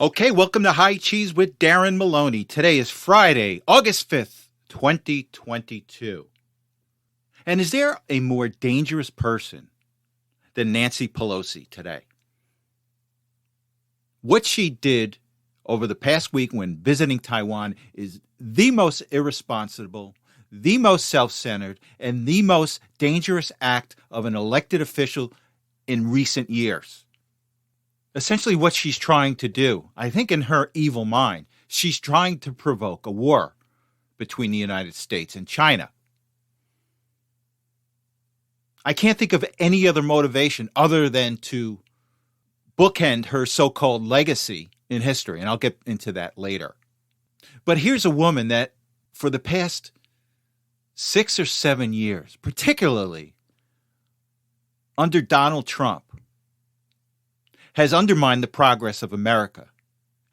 Okay, welcome to High Cheese with Darren Maloney. Today is Friday, August 5th, 2022. And is there a more dangerous person than Nancy Pelosi today? What she did over the past week when visiting Taiwan is the most irresponsible, the most self-centered, and the most dangerous act of an elected official in recent years. Essentially what she's trying to do, I think in her evil mind, she's trying to provoke a war between the United States and China. I can't think of any other motivation other than to bookend her so-called legacy in history, and I'll get into that later. But here's a woman that for the past 6 or 7 years, particularly under Donald Trump, has undermined the progress of America.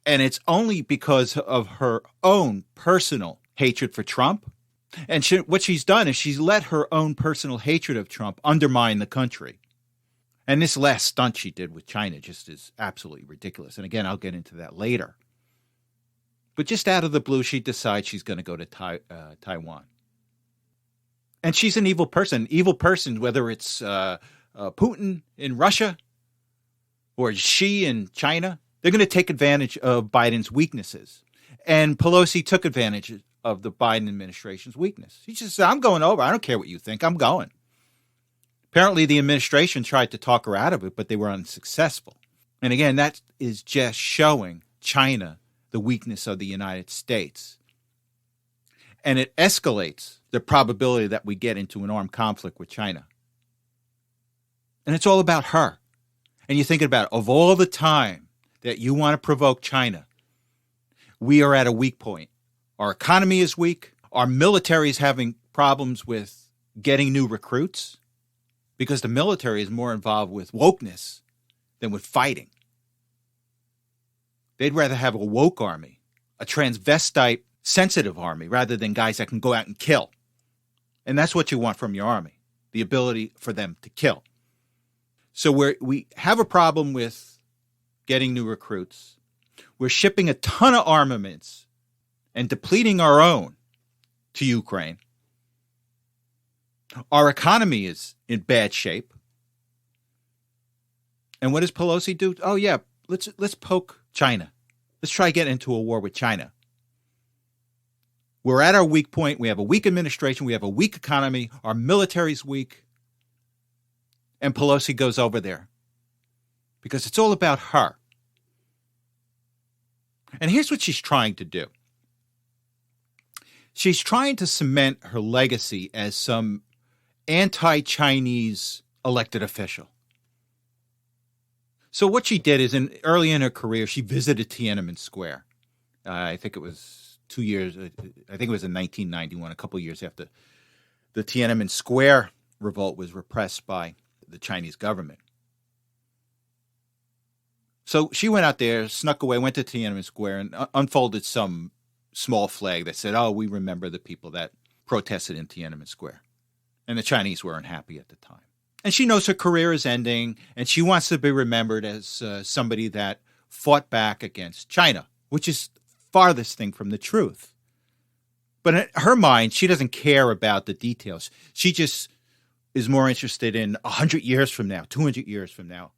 And it's only because of her own personal hatred for Trump. And what she's done is she's let her own personal hatred of Trump undermine the country. And this last stunt she did with China just is absolutely ridiculous. And again, I'll get into that later. But just out of the blue, she decides she's going to go to Taiwan. And she's an evil person. Evil person, whether it's Putin in Russia, or Xi in China, they're going to take advantage of Biden's weaknesses. And Pelosi took advantage of the Biden administration's weakness. She just said, I'm going over. I don't care what you think. I'm going. Apparently, the administration tried to talk her out of it, but they were unsuccessful. And again, that is just showing China the weakness of the United States. And it escalates the probability that we get into an armed conflict with China. And it's all about her. And you're thinking about it, of all the time that you want to provoke China, we are at a weak point. Our economy is weak. Our military is having problems with getting new recruits because the military is more involved with wokeness than with fighting. They'd rather have a woke army, a transvestite, sensitive army, rather than guys that can go out and kill. And that's what you want from your army, the ability for them to kill. So we have a problem with getting new recruits. We're shipping a ton of armaments and depleting our own to Ukraine. Our economy is in bad shape. And what does Pelosi do? Oh, yeah, let's poke China. Let's try to get into a war with China. We're at our weak point. We have a weak administration. We have a weak economy. Our military's weak. And Pelosi goes over there because it's all about her. And here's what she's trying to do. She's trying to cement her legacy as some anti-Chinese elected official. So what she did is early in her career, she visited Tiananmen Square. I think it was 2 years. I think it was in 1991, a couple of years after the Tiananmen Square revolt was repressed by the Chinese government. So she went out there, snuck away, went to Tiananmen Square and unfolded some small flag that said, oh, we remember the people that protested in Tiananmen Square. And the Chinese weren't happy at the time. And she knows her career is ending and she wants to be remembered as somebody that fought back against China, which is farthest thing from the truth. But in her mind, she doesn't care about the details. She just is more interested in 100 years from now, 200 years from now,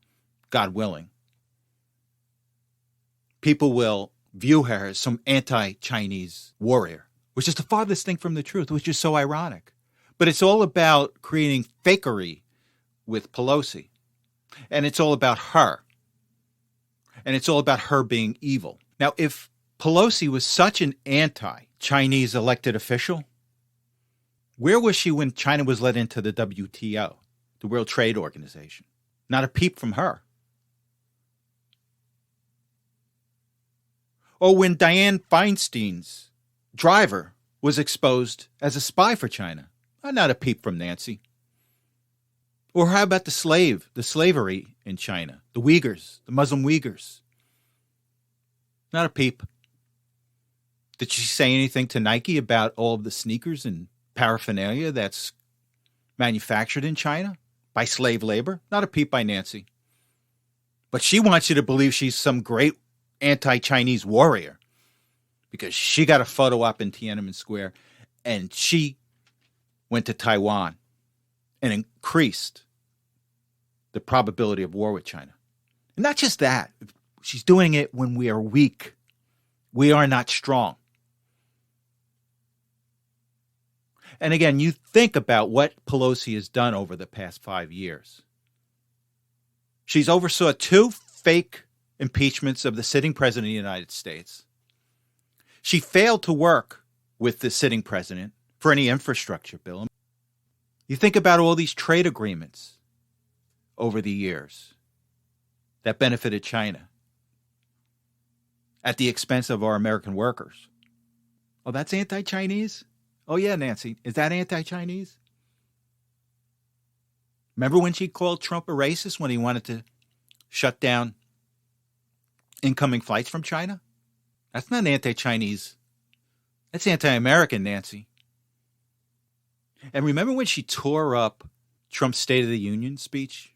God willing. People will view her as some anti-Chinese warrior, which is the farthest thing from the truth, which is so ironic. But it's all about creating fakery with Pelosi. And it's all about her. And it's all about her being evil. Now, if Pelosi was such an anti-Chinese elected official, where was she when China was let into the WTO, the World Trade Organization? Not a peep from her. Or when Dianne Feinstein's driver was exposed as a spy for China? Not a peep from Nancy. Or how about the slavery in China, the Uyghurs, the Muslim Uyghurs? Not a peep. Did she say anything to Nike about all of the sneakers and paraphernalia that's manufactured in China by slave labor? Not a peep by Nancy. But she wants you to believe she's some great anti-Chinese warrior because she got a photo op in Tiananmen Square and she went to Taiwan and increased the probability of war with China. And not just that, she's doing it when we are weak. We are not strong. And again, you think about what Pelosi has done over the past 5 years. She's oversaw 2 fake impeachments of the sitting president of the United States. She failed to work with the sitting president for any infrastructure bill. You think about all these trade agreements over the years that benefited China at the expense of our American workers. Oh, that's anti-Chinese? Oh, yeah, Nancy. Is that anti-Chinese? Remember when she called Trump a racist when he wanted to shut down incoming flights from China? That's not anti-Chinese. That's anti-American, Nancy. And remember when she tore up Trump's State of the Union speech?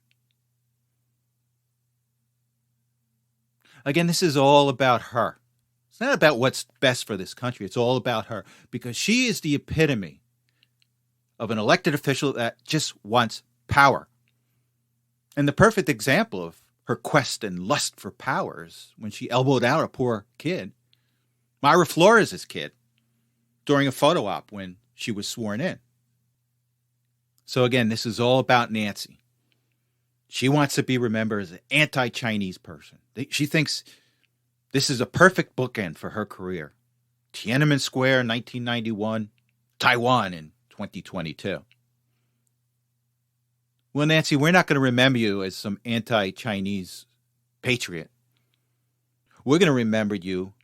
Again, this is all about her. It's not about what's best for this country. It's all about her because she is the epitome of an elected official that just wants power. And the perfect example of her quest and lust for power is when she elbowed out a poor kid, Myra Flores' kid, during a photo op when she was sworn in. So again, this is all about Nancy. She wants to be remembered as an anti-Chinese person. She thinks this is a perfect bookend for her career. Tiananmen Square in 1991, Taiwan in 2022. Well, Nancy, we're not going to remember you as some anti-Chinese patriot. We're going to remember you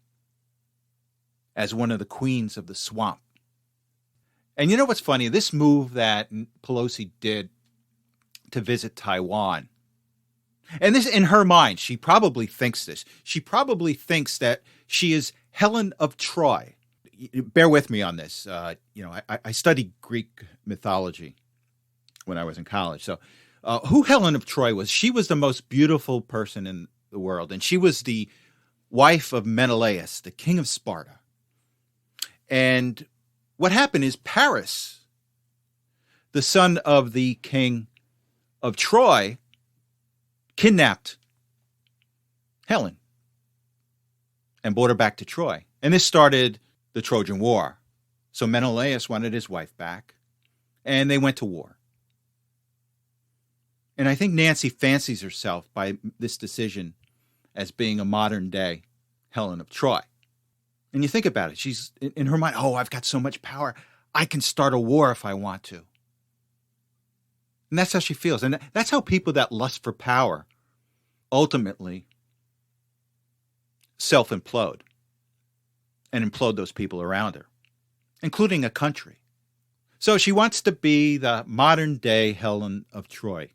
as one of the queens of the swamp. And you know what's funny? This move that Pelosi did to visit Taiwan, and this in her mind, she probably thinks this. She probably thinks that she is Helen of Troy. Bear with me on this. I studied Greek mythology when I was in college. So who Helen of Troy was, she was the most beautiful person in the world. And she was the wife of Menelaus, the king of Sparta. And what happened is Paris, the son of the king of Troy, kidnapped Helen and brought her back to Troy. And this started the Trojan War. So Menelaus wanted his wife back, and they went to war. And I think Nancy fancies herself by this decision as being a modern-day Helen of Troy. And you think about it. She's in her mind, oh, I've got so much power. I can start a war if I want to. And that's how she feels. And that's how people that lust for power ultimately self-implode and implode those people around her, including a country. So she wants to be the modern-day Helen of Troy.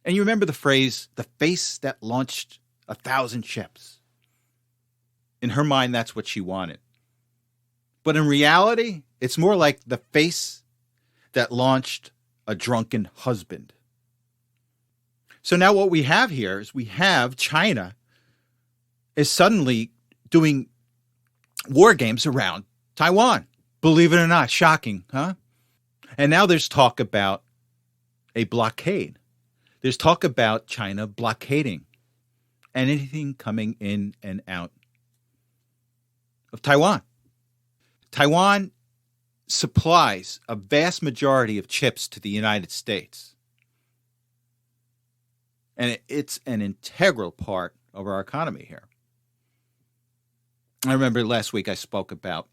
And you remember the phrase, the face that launched 1,000 ships. In her mind, that's what she wanted. But in reality, it's more like the face that launched a drunken husband. So now what we have here is we have China is suddenly doing war games around Taiwan. Believe it or not, shocking, huh? And now there's talk about a blockade. There's talk about China blockading anything coming in and out of Taiwan. Taiwan supplies a vast majority of chips to the United States. And it's an integral part of our economy here. I remember last week I spoke about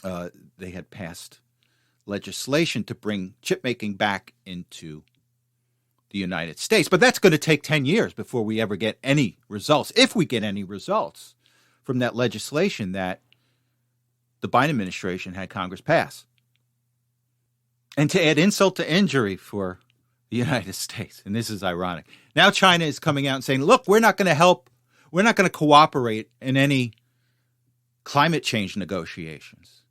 they had passed legislation to bring chip making back into the United States. But that's going to take 10 years before we ever get any results, if we get any results from that legislation that the Biden administration had Congress pass. And to add insult to injury for the United States, and this is ironic, now China is coming out and saying, look, we're not going to help, we're not going to cooperate in any climate change negotiations.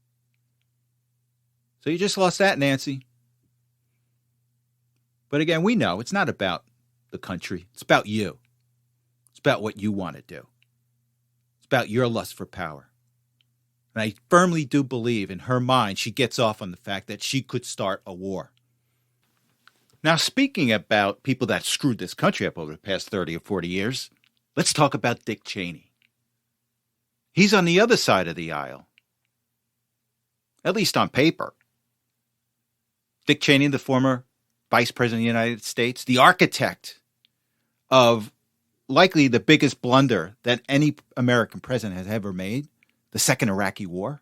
So you just lost that, Nancy. But again, we know it's not about the country. It's about you. It's about what you want to do. about your lust for power. And I firmly do believe in her mind she gets off on the fact that she could start a war. Now, speaking about people that screwed this country up over the past 30 or 40 years, let's talk about Dick Cheney. He's on the other side of the aisle, at least on paper. Dick Cheney, the former Vice President of the United States, the architect of likely the biggest blunder that any American president has ever made, the Second Iraqi War.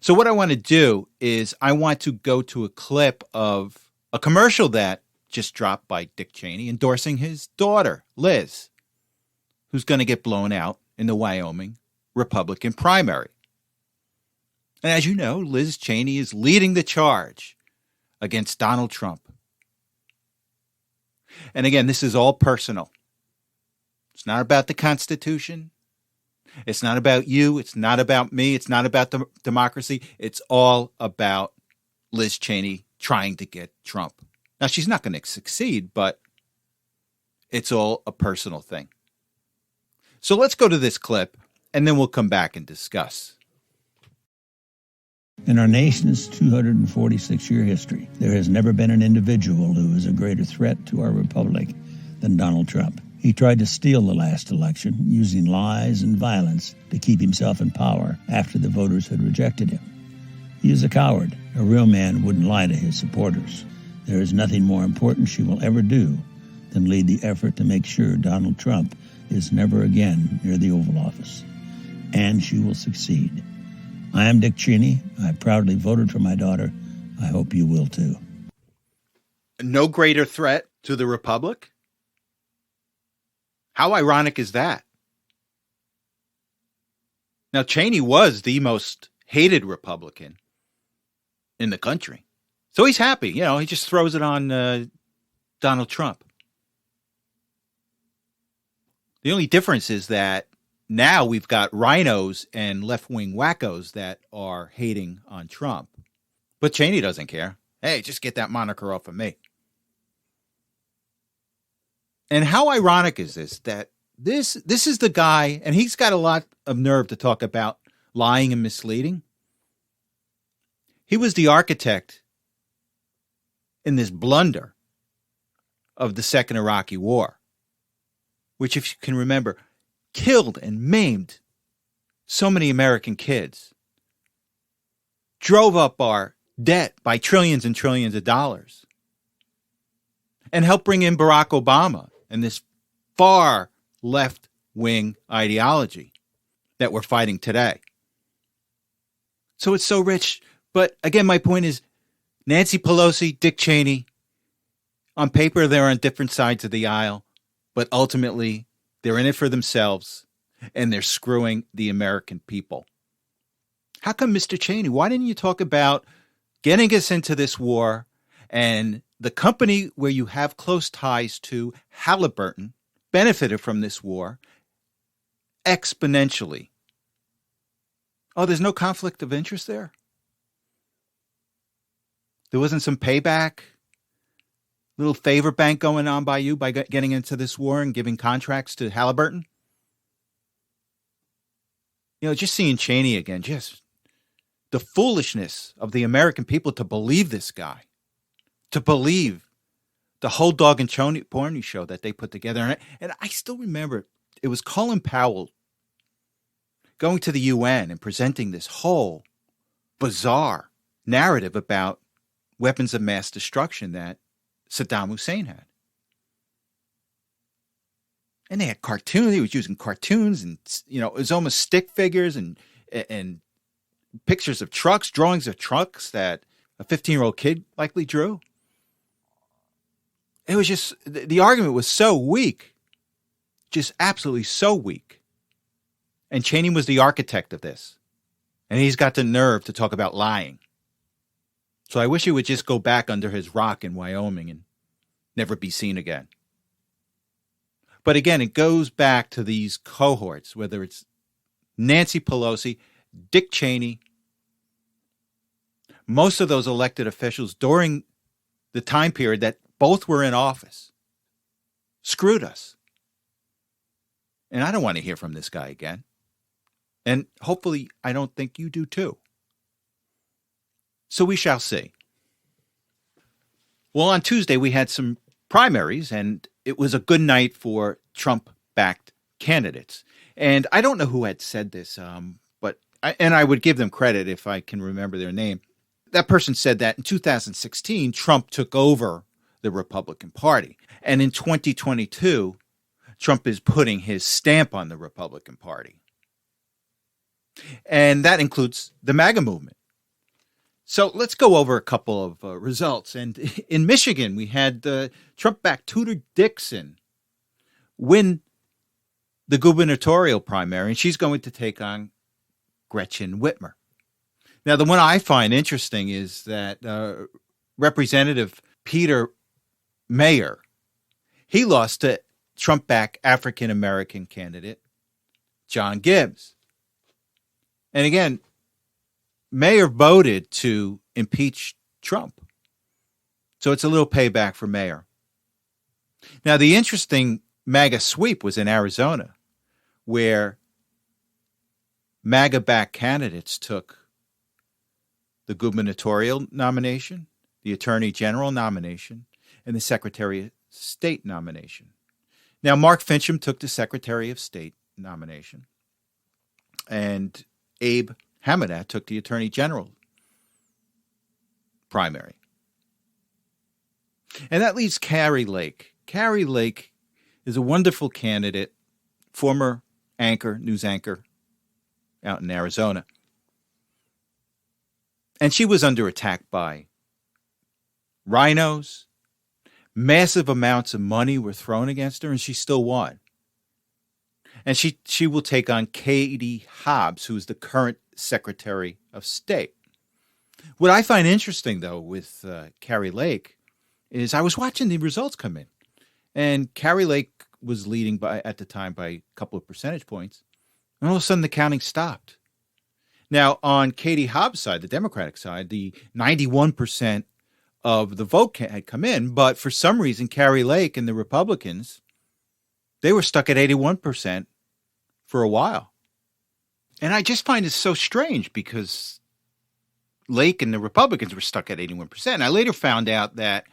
So what I want to do is I want to go to a clip of a commercial that just dropped by Dick Cheney endorsing his daughter, Liz, who's going to get blown out in the Wyoming Republican primary. And as you know, Liz Cheney is leading the charge against Donald Trump. And again, this is all personal. It's not about the Constitution. It's not about you. It's not about me. It's not about the democracy. It's all about Liz Cheney trying to get Trump. Now, she's not going to succeed, but it's all a personal thing. So let's go to this clip, and then we'll come back and discuss. In our nation's 246-year history, there has never been an individual who is a greater threat to our republic than Donald Trump. He tried to steal the last election using lies and violence to keep himself in power after the voters had rejected him. He is a coward. A real man wouldn't lie to his supporters. There is nothing more important she will ever do than lead the effort to make sure Donald Trump is never again near the Oval Office. And she will succeed. I am Dick Cheney. I proudly voted for my daughter. I hope you will too. No greater threat to the Republic? How ironic is that? Now, Cheney was the most hated Republican in the country. So he's happy. You know, he just throws it on Donald Trump. The only difference is that now we've got rhinos and left-wing wackos that are hating on Trump. But Cheney doesn't care. Hey, just get that moniker off of me. And how ironic is this, that this is the guy, and he's got a lot of nerve to talk about lying and misleading. He was the architect in this blunder of the Second Iraqi War, which, if you can remember, killed and maimed so many American kids, drove up our debt by trillions and trillions of dollars, and helped bring in Barack Obama and this far left-wing ideology that we're fighting today. So it's so rich. But again, my point is Nancy Pelosi, Dick Cheney, on paper, they're on different sides of the aisle, but ultimately they're in it for themselves and they're screwing the American people. How come, Mr. Cheney, why didn't you talk about getting us into this war and the company where you have close ties to, Halliburton, benefited from this war exponentially? Oh, there's no conflict of interest there? There wasn't some payback, little favor bank going on by you by getting into this war and giving contracts to Halliburton? You know, just seeing Cheney again, just the foolishness of the American people to believe this guy, to believe the whole dog and pony show that they put together. And I still remember it was Colin Powell going to the UN and presenting this whole bizarre narrative about weapons of mass destruction that Saddam Hussein had. And they had cartoons. He was using cartoons and, you know, it was almost stick figures and pictures of trucks, drawings of trucks that a 15-year-old kid likely drew. It was just, the argument was so weak, just absolutely so weak. And Cheney was the architect of this. And he's got the nerve to talk about lying. So I wish he would just go back under his rock in Wyoming and never be seen again. But again, it goes back to these cohorts, whether it's Nancy Pelosi, Dick Cheney, most of those elected officials during the time period that both were in office screwed us. And I don't want to hear from this guy again. And hopefully, I don't think you do too. So we shall see. Well, on Tuesday, we had some primaries, and it was a good night for Trump-backed candidates. And I don't know who had said this, but I would give them credit if I can remember their name. That person said that in 2016, Trump took over the Republican Party. And in 2022, Trump is putting his stamp on the Republican Party. And that includes the MAGA movement. So let's go over a couple of results. And in Michigan, we had Trump-backed Tudor Dixon win the gubernatorial primary, and she's going to take on Gretchen Whitmer. Now, the one I find interesting is that Representative Peter Mayer, he lost to Trump-backed African-American candidate John Gibbs. And again, Mayer voted to impeach Trump. So it's a little payback for Mayer. Now, the interesting MAGA sweep was in Arizona, where MAGA-backed candidates took the gubernatorial nomination, the attorney general nomination, and the secretary of state nomination. Now, Mark Fincham took the secretary of state nomination, and Abe Hamadeh took the attorney general primary. And that leaves Kari Lake. Kari Lake is a wonderful candidate, former news anchor out in Arizona. And she was under attack by rhinos. Massive amounts of money were thrown against her, and she still won. And she will take on Katie Hobbs, who is the current Secretary of State. What I find interesting, though, with Kari Lake is I was watching the results come in. And Kari Lake was leading at the time by a couple of percentage points. And all of a sudden, the counting stopped. Now, on Katie Hobbs' side, the Democratic side, the 91% of the vote had come in. But for some reason, Kari Lake and the Republicans, they were stuck at 81% for a while. And I just find it so strange because Lake and the Republicans were stuck at 81%. I later found out that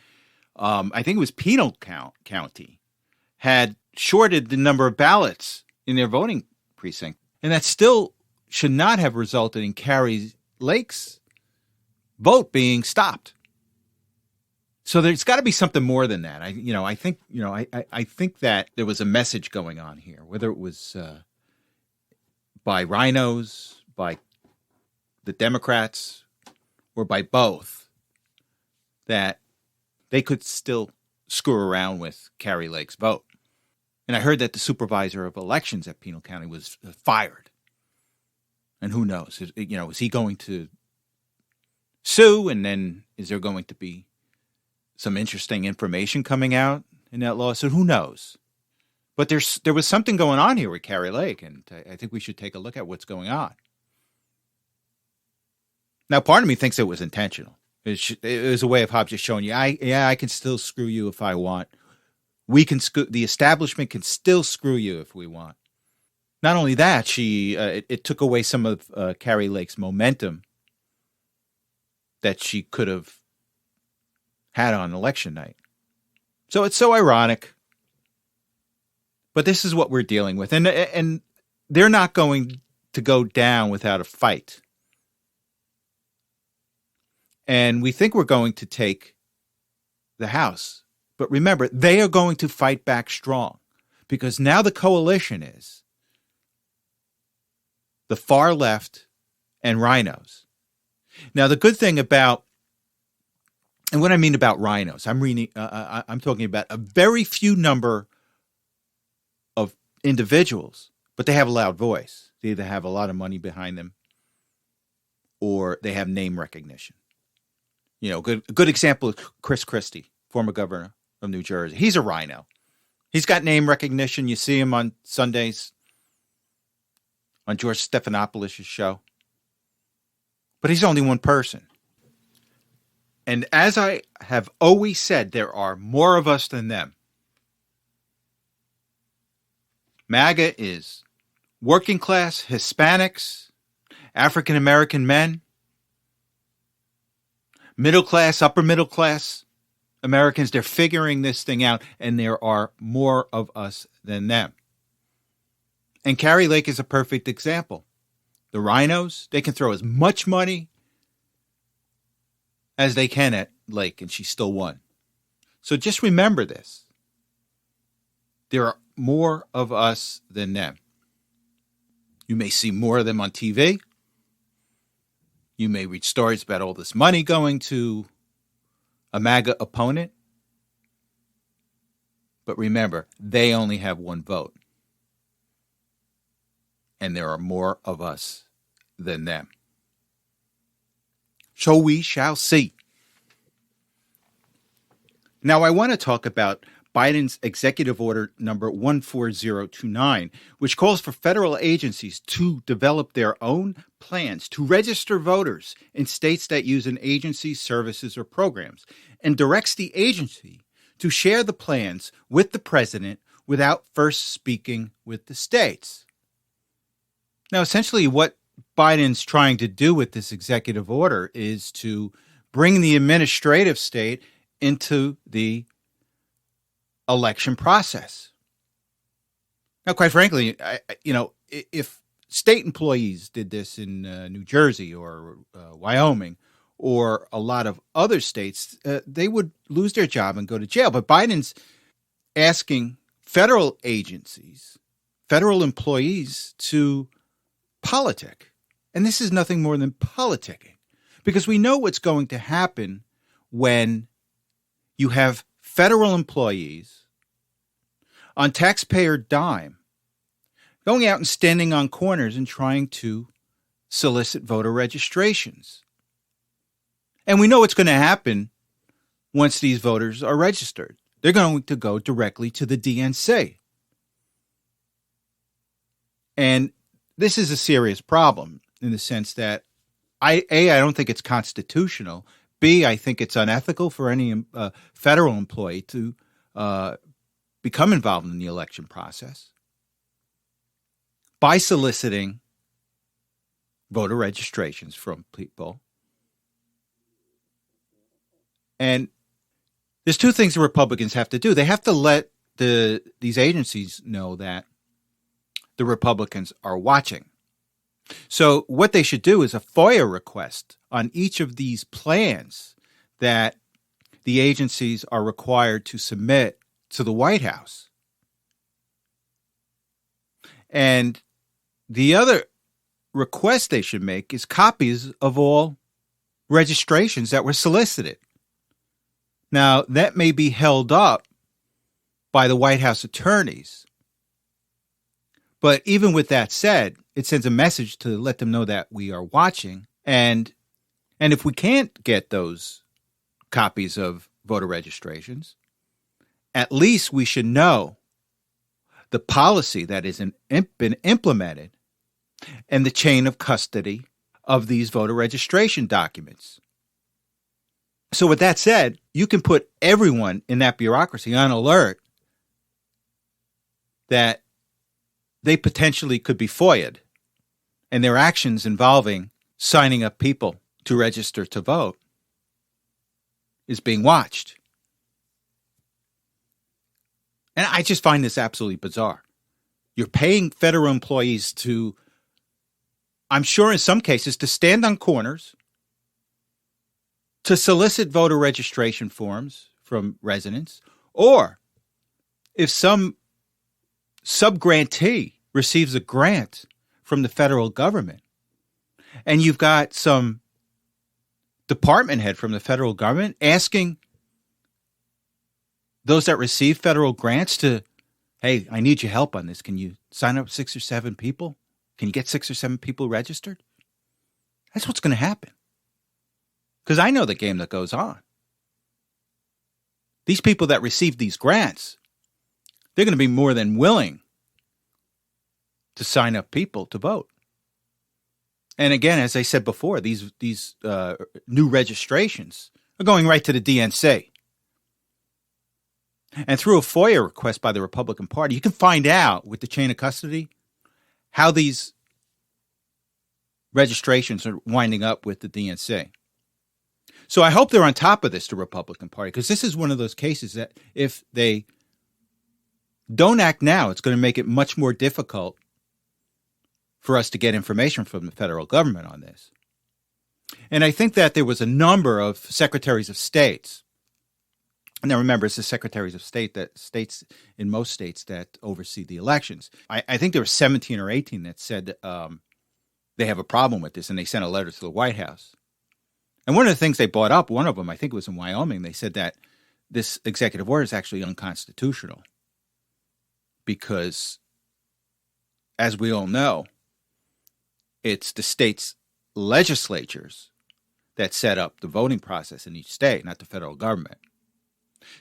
I think it was Pinal County had shorted the number of ballots in their voting precinct. And that still should not have resulted in Kari Lake's vote being stopped. So there's got to be something more than that. I think that there was a message going on here, whether it was by rhinos, by the Democrats, or by both, that they could still screw around with Kari Lake's vote. And I heard that the supervisor of elections at Pinal County was fired. And who knows? Is he going to sue? And then is there going to be some interesting information coming out in that lawsuit? Who knows? But there was something going on here with Kari Lake, and I think we should take a look at what's going on. Now, part of me thinks it was intentional. It was a way of Hobbs just showing you, I can still screw you if I want. The establishment can still screw you if we want. Not only that, it took away some of Kari Lake's momentum that she could have had on election night. So it's so ironic. But this is what we're dealing with. And they're not going to go down without a fight. And we think we're going to take the House. But remember, they are going to fight back strong. Because now the coalition is the far left and rhinos. Now, the good thing about, and what I mean about rhinos, I'm talking about a very few number of individuals, but they have a loud voice. They either have a lot of money behind them or they have name recognition. A good example is Chris Christie, former governor of New Jersey. He's a rhino. He's got name recognition. You see him on Sundays on George Stephanopoulos' show. But he's only one person. And as I have always said, there are more of us than them. MAGA is working class, Hispanics, African American men, middle class, upper middle class Americans. They're figuring this thing out, and there are more of us than them. And Carrie Lake is a perfect example. The rhinos, they can throw as much money as they can at Lake, and she still won. So just remember this. There are more of us than them. You may see more of them on TV. You may read stories about all this money going to a MAGA opponent. But remember, they only have one vote. And there are more of us than them. So we shall see. Now, I want to talk about Biden's executive order number 14029, which calls for federal agencies to develop their own plans to register voters in states that use an agency's services or programs, and directs the agency to share the plans with the president without first speaking with the states. Now, essentially, what Biden's trying to do with this executive order is to bring the administrative state into the election process. Now, quite frankly, if state employees did this in New Jersey or Wyoming or a lot of other states, they would lose their job and go to jail. But Biden's asking federal agencies, federal employees to politic. And this is nothing more than politicking, because we know what's going to happen when you have federal employees on taxpayer dime going out and standing on corners and trying to solicit voter registrations. And we know what's going to happen once these voters are registered. They're going to go directly to the DNC. And this is a serious problem in the sense that I don't think it's constitutional. B, I think it's unethical for any federal employee to become involved in the election process by soliciting voter registrations from people. And there's two things the Republicans have to do. They have to let these agencies know that the Republicans are watching. So what they should do is a FOIA request on each of these plans that the agencies are required to submit to the White House. And the other request they should make is copies of all registrations that were solicited. Now, that may be held up by the White House attorneys. But even with that said, it sends a message to let them know that we are watching. And if we can't get those copies of voter registrations, at least we should know the policy that has been implemented and the chain of custody of these voter registration documents. So with that said, you can put everyone in that bureaucracy on alert that they potentially could be FOIA'd, and their actions involving signing up people to register to vote is being watched. And I just find this absolutely bizarre. You're paying federal employees to, I'm sure in some cases, to stand on corners, to solicit voter registration forms from residents, or if some subgrantee receives a grant from the federal government, and you've got some department head from the federal government asking those that receive federal grants to, hey, I need your help on this. Can you sign up 6 or 7 people? Can you get 6 or 7 people registered? That's what's going to happen. Because I know the game that goes on. These people that receive these grants, they're going to be more than willing to sign up people to vote. And again, as I said before, these new registrations are going right to the DNC. And through a FOIA request by the Republican Party, you can find out with the chain of custody how these registrations are winding up with the DNC. So I hope they're on top of this, the Republican Party, because this is one of those cases that if they don't act now, it's going to make it much more difficult for us to get information from the federal government on this. And I think that there was a number of secretaries of states. Now, remember, it's the secretaries of state in most states that oversee the elections. I think there were 17 or 18 that said they have a problem with this, and they sent a letter to the White House. And one of the things they brought up, one of them, I think it was in Wyoming, they said that this executive order is actually unconstitutional because, as we all know, it's the state's legislatures that set up the voting process in each state, not the federal government.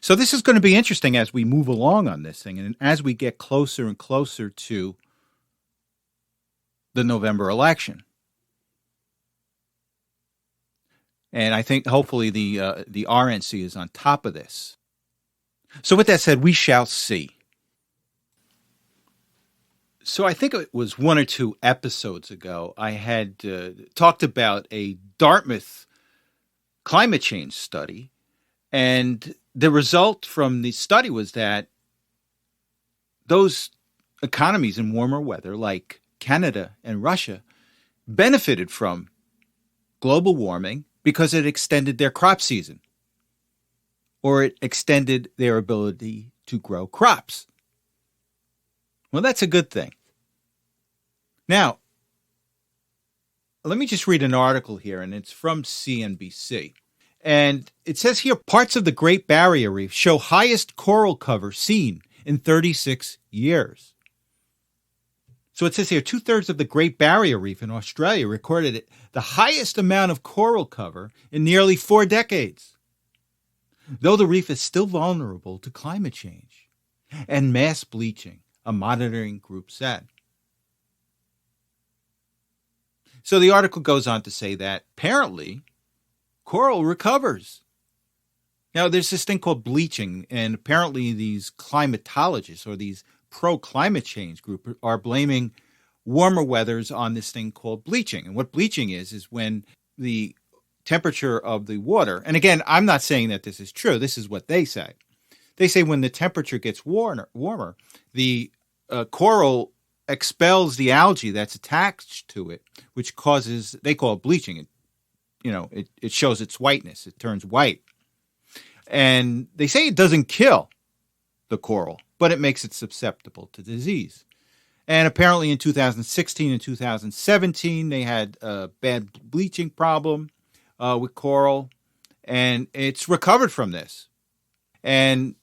So this is going to be interesting as we move along on this thing and as we get closer and closer to the November election. And I think hopefully the RNC is on top of this. So with that said, we shall see. So I think it was 1 or 2 episodes ago, I had talked about a Dartmouth climate change study. And the result from the study was that those economies in warmer weather, like Canada and Russia, benefited from global warming because it extended their crop season, or it extended their ability to grow crops. Well, that's a good thing. Now, let me just read an article here, and it's from CNBC. And it says here, parts of the Great Barrier Reef show highest coral cover seen in 36 years. So it says here, 2/3 of the Great Barrier Reef in Australia recorded the highest amount of coral cover in nearly 4 decades. Though the reef is still vulnerable to climate change and mass bleaching, a monitoring group said. So the article goes on to say that apparently coral recovers. Now, there's this thing called bleaching, and apparently these climatologists or these pro-climate change group are blaming warmer weathers on this thing called bleaching. And what bleaching is when the temperature of the water, and again, I'm not saying that this is true, this is what they say. They say when the temperature gets warmer, the coral expels the algae that's attached to it, which causes, they call it bleaching. It shows its whiteness. It turns white. And they say it doesn't kill the coral, but it makes it susceptible to disease. And apparently in 2016 and 2017, they had a bad bleaching problem with coral, and it's recovered from this. And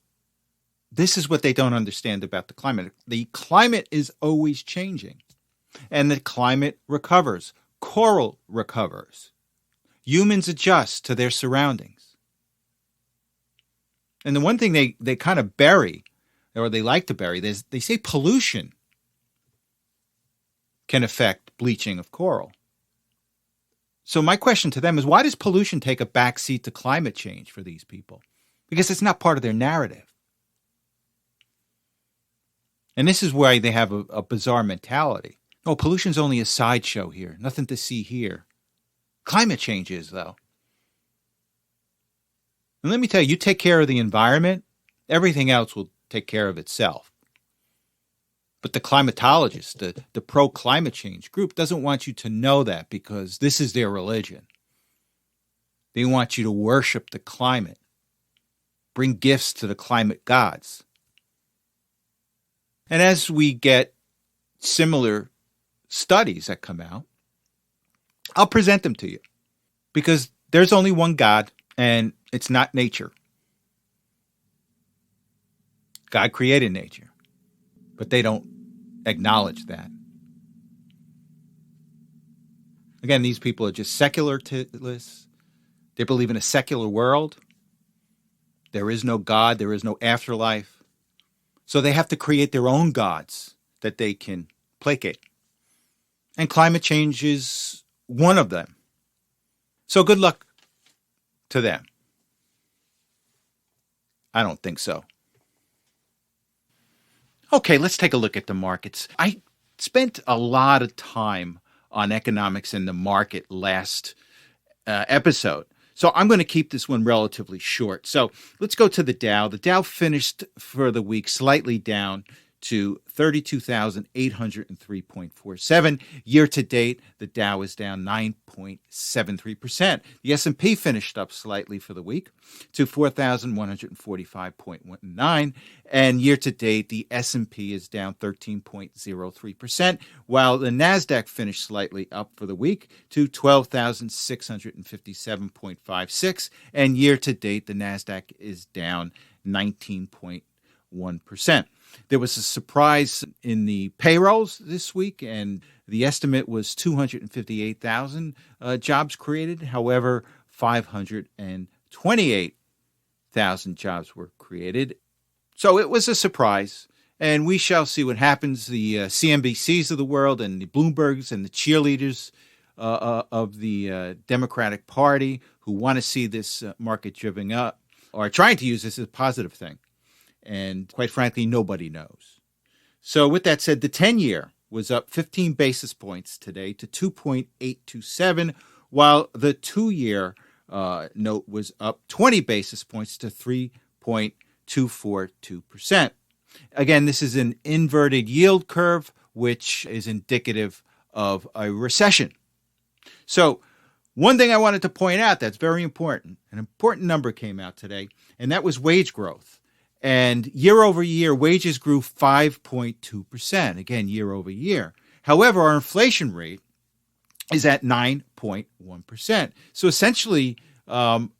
this is what they don't understand about the climate. The climate is always changing, and the climate recovers. Coral recovers. Humans adjust to their surroundings. And the one thing they kind of bury, or they like to bury, they say pollution can affect bleaching of coral. So my question to them is, why does pollution take a backseat to climate change for these people? Because it's not part of their narrative. And this is why they have a bizarre mentality. Oh, pollution's only a sideshow here. Nothing to see here. Climate change is, though. And let me tell you, you take care of the environment, everything else will take care of itself. But the climatologists, the pro-climate change group, doesn't want you to know that because this is their religion. They want you to worship the climate, bring gifts to the climate gods. And as we get similar studies that come out, I'll present them to you because there's only one God and it's not nature. God created nature, but they don't acknowledge that. Again, these people are just secularists. They believe in a secular world. There is no God. There is no afterlife. So they have to create their own gods that they can placate. And climate change is one of them. So good luck to them. I don't think so. Okay, let's take a look at the markets. I spent a lot of time on economics and the market last episode. So I'm going to keep this one relatively short. So let's go to the Dow. The Dow finished for the week slightly down to 32,803.47. Year to date, the Dow is down 9.73%. The S&P finished up slightly for the week to 4,145.19. And year to date, the S&P is down 13.03%, while the NASDAQ finished slightly up for the week to 12,657.56. And year to date, the NASDAQ is down 19.1%. There was a surprise in the payrolls this week, and the estimate was 258,000 jobs created. However, 528,000 jobs were created. So it was a surprise, and we shall see what happens. The CNBCs of the world and the Bloombergs and the cheerleaders of the Democratic Party who want to see this market driven up are trying to use this as a positive thing. And quite frankly, nobody knows. So with that said, the 10-year was up 15 basis points today to 2.827, while the 2-year note was up 20 basis points to 3.242%. Again, this is an inverted yield curve, which is indicative of a recession. So one thing I wanted to point out that's very important, an important number came out today, and that was wage growth. And year over year, wages grew 5.2%, again, year over year. However, our inflation rate is at 9.1%. So essentially,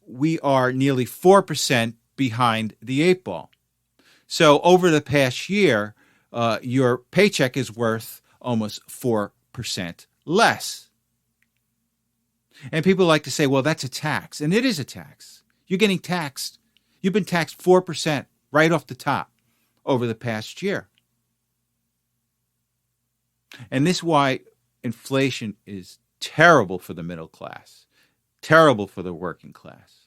we are nearly 4% behind the 8 ball. So over the past year, your paycheck is worth almost 4% less. And people like to say, well, that's a tax. And it is a tax. You're getting taxed. You've been taxed 4%. Right off the top over the past year. And this is why inflation is terrible for the middle class, terrible for the working class,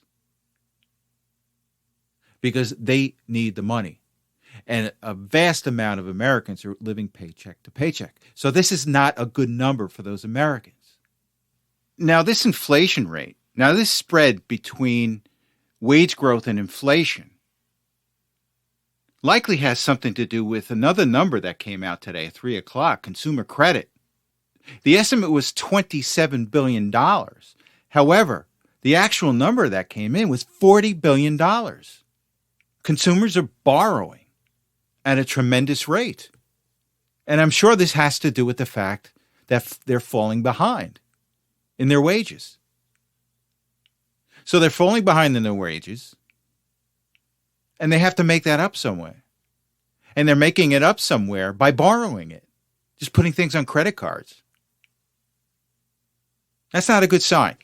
because they need the money. And a vast amount of Americans are living paycheck to paycheck. So this is not a good number for those Americans. Now, this inflation rate, this spread between wage growth and inflation likely has something to do with another number that came out today at 3 o'clock, consumer credit. The estimate was $27 billion. However, the actual number that came in was $40 billion. Consumers are borrowing at a tremendous rate. And I'm sure this has to do with the fact that they're falling behind in their wages. So they're falling behind in their wages. And they have to make that up somewhere. And they're making it up somewhere by borrowing it, just putting things on credit cards. That's not a good sign.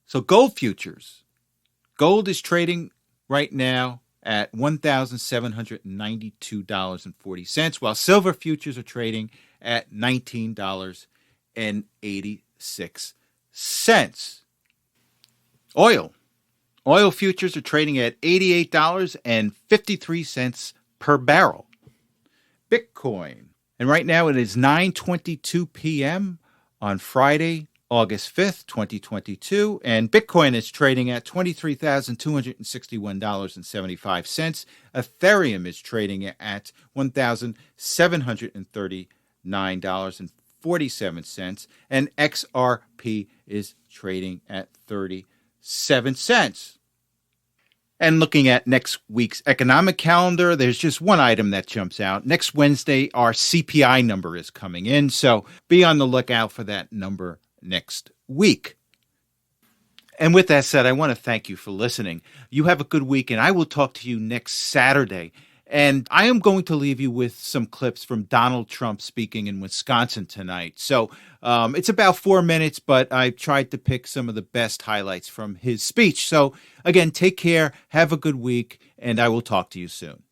So gold futures. Gold is trading right now at $1,792.40, while silver futures are trading at $19.86. Oil futures are trading at $88.53 per barrel. Bitcoin. And right now it is 9:22 p.m. on Friday, August 5th, 2022. And Bitcoin is trading at $23,261.75. Ethereum is trading at $1,739.47. And XRP is trading at 37 cents. And looking at next week's economic calendar, there's just one item that jumps out. Next Wednesday, our CPI number is coming in, so be on the lookout for that number next week. And with that said, I want to thank you for listening. You have a good week, and I will talk to you next Saturday. And I am going to leave you with some clips from Donald Trump speaking in Wisconsin tonight. So it's about 4 minutes, but I tried to pick some of the best highlights from his speech. So again, take care, have a good week, and I will talk to you soon.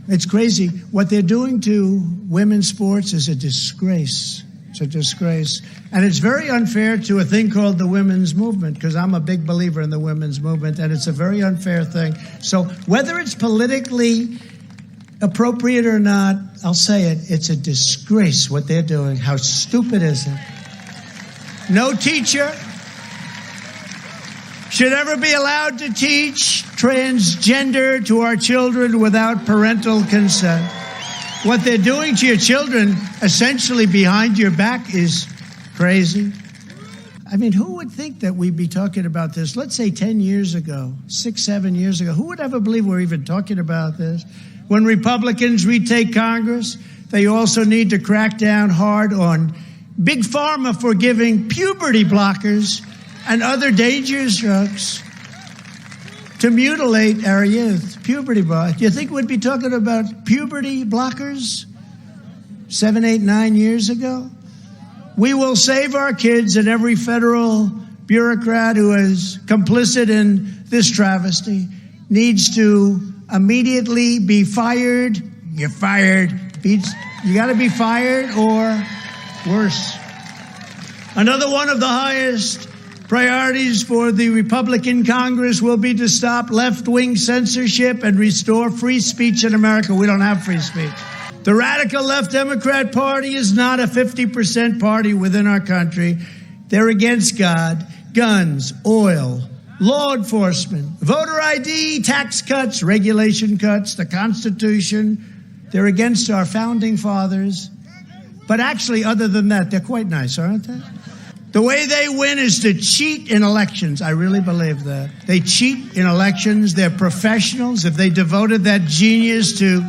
It's crazy. What they're doing to women's sports is a disgrace. It's a disgrace. And it's very unfair to a thing called the women's movement, because I'm a big believer in the women's movement, and it's a very unfair thing. So whether it's politically appropriate or not, I'll say it, it's a disgrace what they're doing. How stupid is it? No teacher should ever be allowed to teach transgender to our children without parental consent. What they're doing to your children, essentially behind your back, is crazy. I mean, who would think that we'd be talking about this, let's say 10 years ago, 6, 7 years ago? Who would ever believe we're even talking about this? When Republicans retake Congress, they also need to crack down hard on Big Pharma for giving puberty blockers and other dangerous drugs to mutilate our youth. Puberty blockers. Do you think we'd be talking about puberty blockers 7, 8, 9 years ago? We will save our kids, and every federal bureaucrat who is complicit in this travesty needs to immediately be fired. You're fired. You got to be fired or worse. Another one of the highest priorities for the Republican Congress will be to stop left-wing censorship and restore free speech in America. We don't have free speech. The radical left Democrat Party is not a 50% party within our country. They're against God, guns, oil, law enforcement, voter ID, tax cuts, regulation cuts, the Constitution. They're against our founding fathers. But actually, other than that, they're quite nice, aren't they? The way they win is to cheat in elections. I really believe that. They cheat in elections. They're professionals. If they devoted that genius to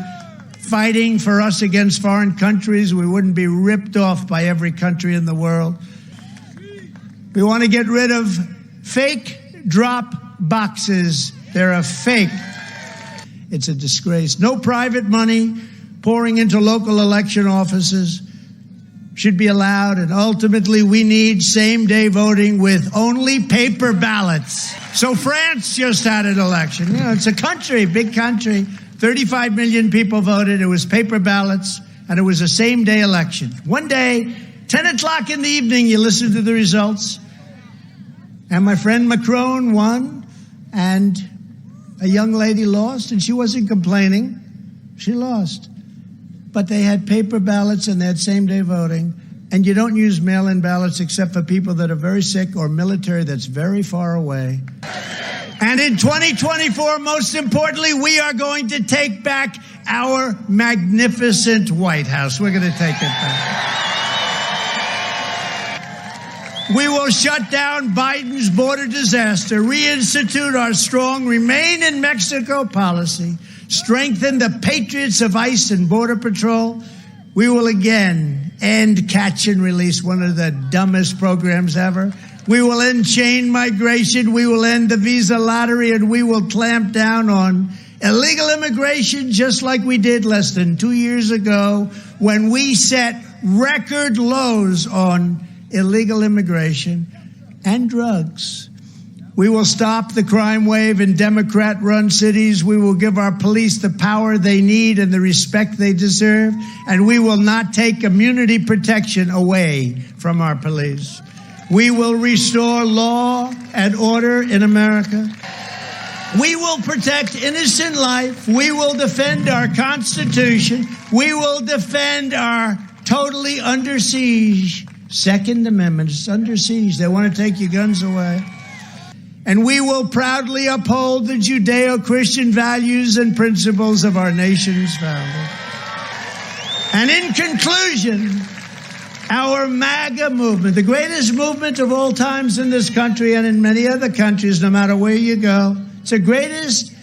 fighting for us against foreign countries, we wouldn't be ripped off by every country in the world. We want to get rid of fake drop boxes. They're a fake. It's a disgrace. No private money pouring into local election offices should be allowed, and ultimately we need same-day voting with only paper ballots. So France just had an election. You know, it's a country, big country. 35 million people voted. It was paper ballots, and it was a same-day election. One day, 10 o'clock in the evening, you listen to the results, and my friend Macron won, and a young lady lost, and she wasn't complaining. She lost. But they had paper ballots, and they had same-day voting, and you don't use mail-in ballots except for people that are very sick or military that's very far away. And in 2024, most importantly, we are going to take back our magnificent White House. We're going to take it back. We will shut down Biden's border disaster, reinstitute our strong Remain in Mexico policy, strengthen the patriots of ICE and Border Patrol. We will again end catch and release, one of the dumbest programs ever. We will end chain migration. We will end the visa lottery, and we will clamp down on illegal immigration just like we did less than 2 years ago when we set record lows on illegal immigration and drugs. We will stop the crime wave in Democrat-run cities. We will give our police the power they need and the respect they deserve. And we will not take immunity protection away from our police. We will restore law and order in America. We will protect innocent life. We will defend our Constitution. We will defend our totally under siege Second Amendment. It's under siege. They want to take your guns away. And we will proudly uphold the Judeo-Christian values and principles of our nation's founder. And in conclusion, our MAGA movement, the greatest movement of all times in this country and in many other countries, no matter where you go, it's the greatest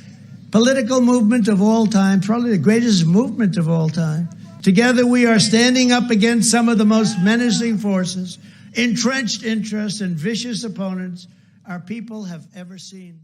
political movement of all time, probably the greatest movement of all time. Together we are standing up against some of the most menacing forces, entrenched interests, and vicious opponents our people have ever seen.